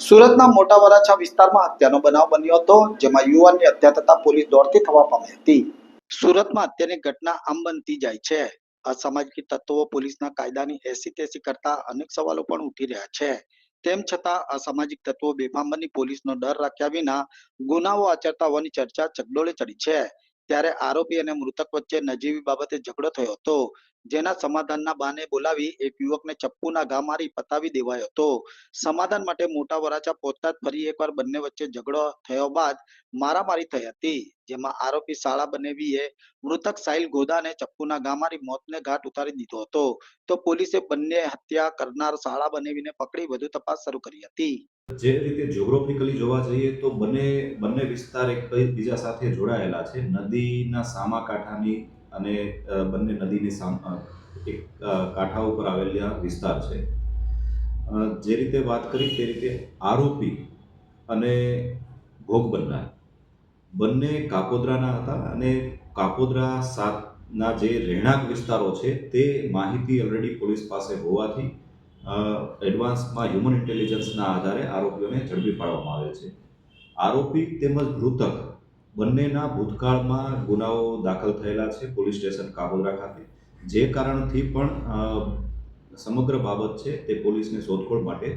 સુરતના મોટા વરાછા વિસ્તારમાં હત્યાનો બનાવ બન્યો હતો, જેમાં યુવાનની હત્યા થતા પોલીસ દોડતી થવા પામી હતી. સુરતમાં હત્યાની ઘટના આમ બનતી જાય છે. અસામાજિક તત્વો પોલીસના કાયદાની એસી તેસી કરતા અનેક સવાલો પણ ઉઠી રહ્યા છે. તેમ છતાં અસામાજિક તત્વો બેફામ બની પોલીસનો ડર રાખ્યા વિના ગુનાઓ આચરતા હોવાની ચર્ચા ચકડોળે ચડી છે. ત્યારે આરોપી અને મૃતક વચ્ચે નજીવી બાબતે ઝઘડો થયો હતો, જેના સમાધાનના બહાને બોલાવી એક યુવકને ચપ્પુના ઘા મારી પતાવી દેવાયો હતો. સમાધાન માટે મોટા વરાછા પહોંચતા જ ફરી એકવાર બંને વચ્ચે ઝઘડો થયો બાદ મારામારી થઈ હતી, જેમાં આરોપી શાળા બનેવીએ મૃતક સાહિલ ગોદાને ચપ્પુના ઘા મારી મોતને ઘાટ ઉતારી દીધો હતો. તો પોલીસે બંને હત્યા કરનાર શાળા બનેવીને પકડી વધુ તપાસ શરૂ કરી હતી. જે રીતે જ્યોગ્રાફિકલી જોવા જઈએ તો બંને વિસ્તાર એકબીજા સાથે જોડાયેલા છે. નદીના સામા કાંઠાની અને બંને નદીની એક કાંઠા ઉપર આવેલા વિસ્તાર છે. જે રીતે વાત કરી તે રીતે આરોપી અને ભોગ બનનાર બંને કાપોદ્રાના હતા અને કાપોદ્રા સાથના જે રહેણાંક વિસ્તારો છે તે માહિતી ઓલરેડી પોલીસ પાસે હોવાથી એડવાન્સમાં હ્યુમન ઇન્ટેલિજન્સના આધારે આરોપીઓને ઝડપી પાડવામાં આવે છે. આરોપી તેમજ મૃતક બંનેના ભૂતકાળમાં ગુનાઓ દાખલ થયેલા છે પોલીસ સ્ટેશન કાપોદ્રા ખાતે. જે કારણથી પણ સમગ્ર બાબત છે તે પોલીસને શોધખોળ માટે